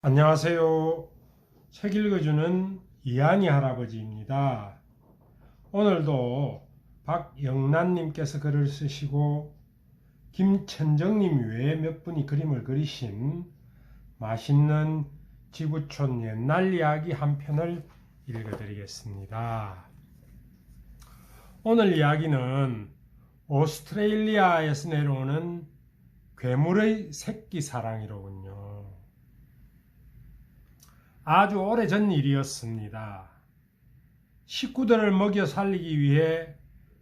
안녕하세요. 책 읽어주는 이한이 할아버지입니다. 오늘도 박영란님께서 글을 쓰시고 김천정님 외에 몇 분이 그림을 그리신 맛있는 지구촌 옛날 이야기 한 편을 읽어드리겠습니다. 오늘 이야기는 오스트레일리아에서 내려오는 괴물의 새끼 사랑이로군요. 아주 오래전 일이었습니다. 식구들을 먹여 살리기 위해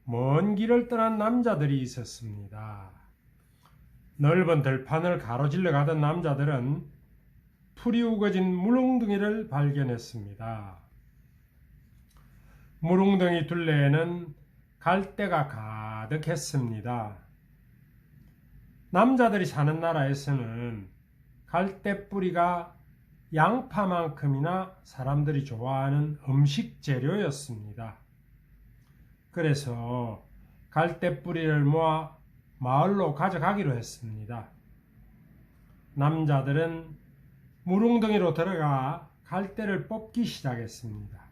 먼 길을 떠난 남자들이 있었습니다. 넓은 들판을 가로질러 가던 남자들은 풀이 우거진 물웅덩이를 발견했습니다. 물웅덩이 둘레에는 갈대가 가득했습니다. 남자들이 사는 나라에서는 갈대 뿌리가 양파만큼이나 사람들이 좋아하는 음식 재료였습니다. 그래서 갈대 뿌리를 모아 마을로 가져가기로 했습니다. 남자들은 물웅덩이로 들어가 갈대를 뽑기 시작했습니다.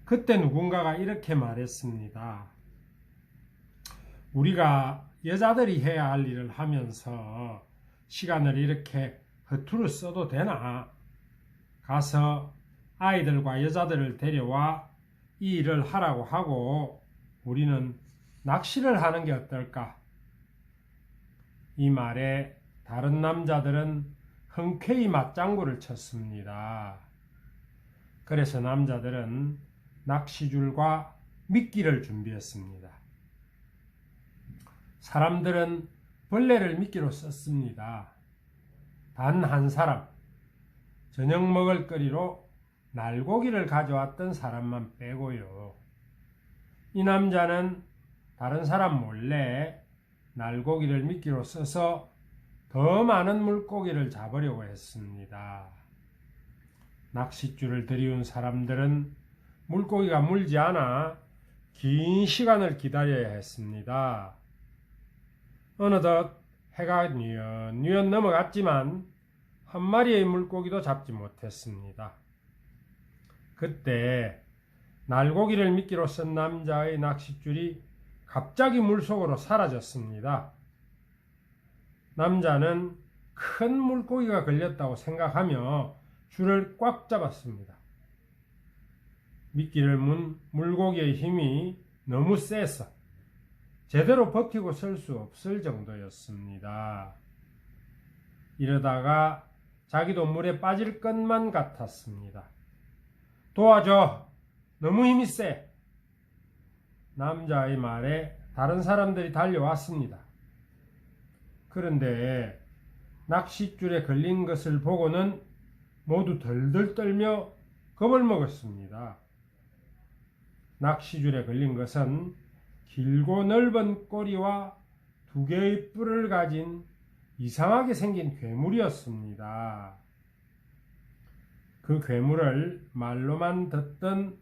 그때 누군가가 이렇게 말했습니다. 우리가 여자들이 해야 할 일을 하면서 시간을 이렇게 허투루 써도 되나? 가서 아이들과 여자들을 데려와 이 일을 하라고 하고 우리는 낚시를 하는 게 어떨까? 이 말에 다른 남자들은 흔쾌히 맞장구를 쳤습니다. 그래서 남자들은 낚시줄과 미끼를 준비했습니다. 사람들은 벌레를 미끼로 썼습니다. 단 한 사람, 저녁 먹을 거리로 날고기를 가져왔던 사람만 빼고요. 이 남자는 다른 사람 몰래 날고기를 미끼로 써서 더 많은 물고기를 잡으려고 했습니다. 낚싯줄을 들이운 사람들은 물고기가 물지 않아 긴 시간을 기다려야 했습니다. 어느덧 해가 뉘엿뉘엿 넘어갔지만 한 마리의 물고기도 잡지 못했습니다. 그때 날고기를 미끼로 쓴 남자의 낚싯줄이 갑자기 물속으로 사라졌습니다. 남자는 큰 물고기가 걸렸다고 생각하며 줄을 꽉 잡았습니다. 미끼를 문 물고기의 힘이 너무 세서 제대로 버티고 설 수 없을 정도였습니다. 이러다가 자기도 물에 빠질 것만 같았습니다. 도와줘! 너무 힘이 세! 남자의 말에 다른 사람들이 달려왔습니다. 그런데 낚싯줄에 걸린 것을 보고는 모두 덜덜 떨며 겁을 먹었습니다. 낚싯줄에 걸린 것은 길고 넓은 꼬리와 두 개의 뿔을 가진 이상하게 생긴 괴물이었습니다. 그 괴물을 말로만 듣던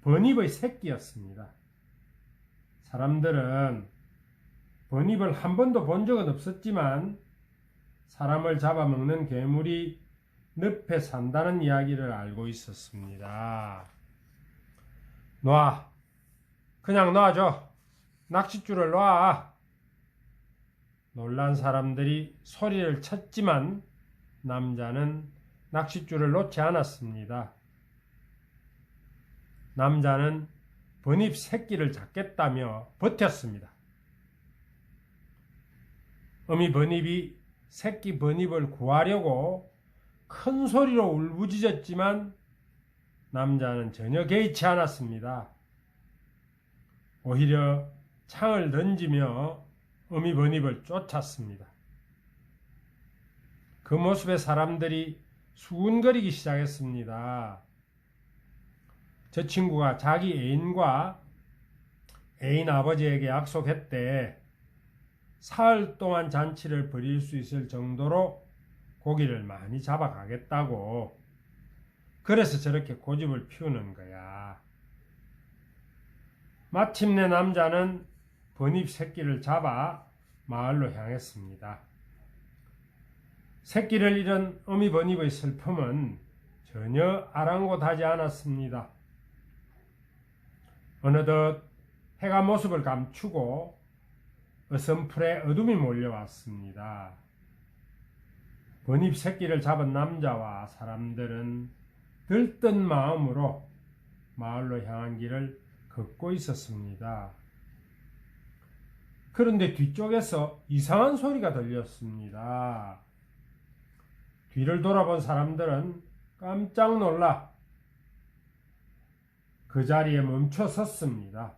번입의 새끼였습니다. 사람들은 번입을 한 번도 본 적은 없었지만 사람을 잡아먹는 괴물이 늪에 산다는 이야기를 알고 있었습니다. 놔! 그냥 놔줘! 낚싯줄을 놔! 놀란 사람들이 소리를 쳤지만 남자는 낚싯줄을 놓지 않았습니다. 남자는 번입 새끼를 잡겠다며 버텼습니다. 어미 번입이 새끼 번입을 구하려고 큰 소리로 울부짖었지만 남자는 전혀 개의치 않았습니다. 오히려 창을 던지며 어미 번입을 쫓았습니다. 그 모습에 사람들이 수군거리기 시작했습니다. 저 친구가 자기 애인과 애인 아버지에게 약속했대. 사흘 동안 잔치를 벌일 수 있을 정도로 고기를 많이 잡아가겠다고. 그래서 저렇게 고집을 피우는 거야. 마침내 남자는 번입 새끼를 잡아 마을로 향했습니다. 새끼를 잃은 어미 버닙의 슬픔은 전혀 아랑곳하지 않았습니다. 어느덧 해가 모습을 감추고 어슴풀에 어둠이 몰려왔습니다. 버닙 새끼를 잡은 남자와 사람들은 들뜬 마음으로 마을로 향한 길을 걷고 있었습니다. 그런데 뒤쪽에서 이상한 소리가 들렸습니다. 뒤를 돌아본 사람들은 깜짝 놀라 그 자리에 멈춰 섰습니다.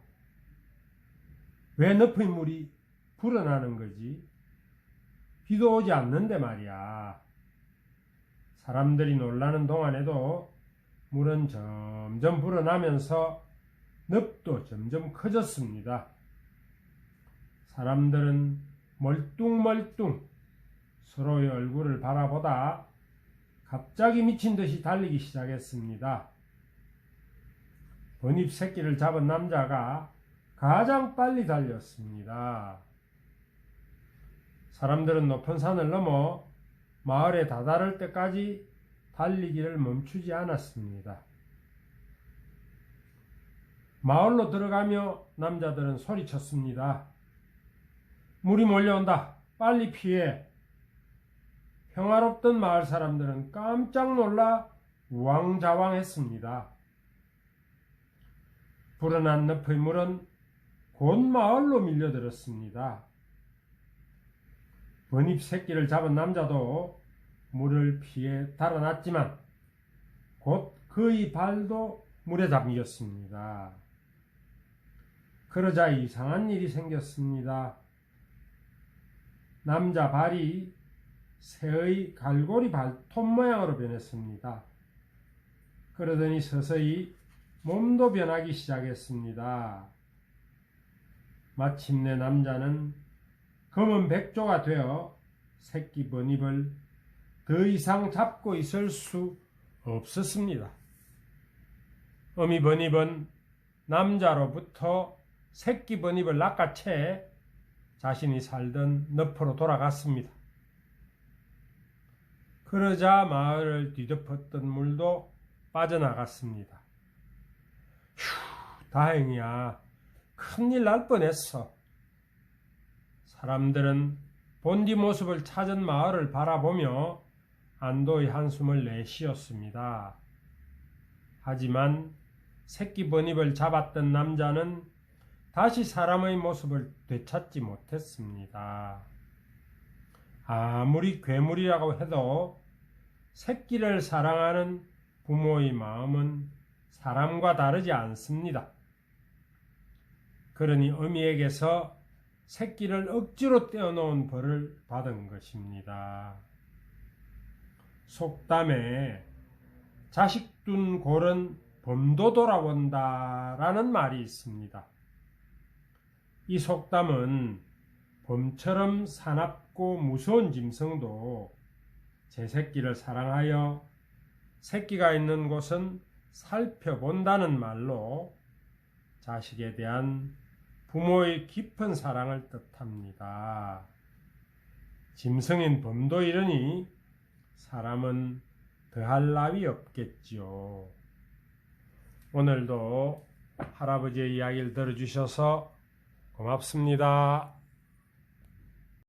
왜 늪의 물이 불어나는 거지? 비도 오지 않는데 말이야. 사람들이 놀라는 동안에도 물은 점점 불어나면서 늪도 점점 커졌습니다. 사람들은 멀뚱멀뚱 서로의 얼굴을 바라보다 갑자기 미친 듯이 달리기 시작했습니다. 버닙 새끼를 잡은 남자가 가장 빨리 달렸습니다. 사람들은 높은 산을 넘어 마을에 다다를 때까지 달리기를 멈추지 않았습니다. 마을로 들어가며 남자들은 소리쳤습니다. 물이 몰려온다. 빨리 피해. 평화롭던 마을 사람들은 깜짝 놀라 우왕좌왕했습니다. 불어난 늪의 물은 곧 마을로 밀려들었습니다. 버닙 새끼를 잡은 남자도 물을 피해 달아났지만 곧 그의 발도 물에 잠겼습니다. 그러자 이상한 일이 생겼습니다. 남자 발이 새의 갈고리 발톱 모양으로 변했습니다. 그러더니 서서히 몸도 변하기 시작했습니다. 마침내 남자는 검은 백조가 되어 새끼 버닙을 더 이상 잡고 있을 수 없었습니다. 어미 버닙은 남자로부터 새끼 버닙을 낚아채 자신이 살던 늪으로 돌아갔습니다. 그러자 마을을 뒤덮었던 물도 빠져나갔습니다. 휴, 다행이야. 큰일 날 뻔했어. 사람들은 본디 모습을 찾은 마을을 바라보며 안도의 한숨을 내쉬었습니다. 하지만 새끼 버닙을 잡았던 남자는 다시 사람의 모습을 되찾지 못했습니다. 아무리 괴물이라고 해도 새끼를 사랑하는 부모의 마음은 사람과 다르지 않습니다. 그러니 어미에게서 새끼를 억지로 떼어놓은 벌을 받은 것입니다. 속담에 자식 둔 골은 범도 돌아온다라는 말이 있습니다. 이 속담은 범처럼 사납고 무서운 짐승도 제 새끼를 사랑하여 새끼가 있는 곳은 살펴본다는 말로 자식에 대한 부모의 깊은 사랑을 뜻합니다. 짐승인 범도 이르니 사람은 더할 나위 없겠지요. 오늘도 할아버지의 이야기를 들어주셔서 고맙습니다.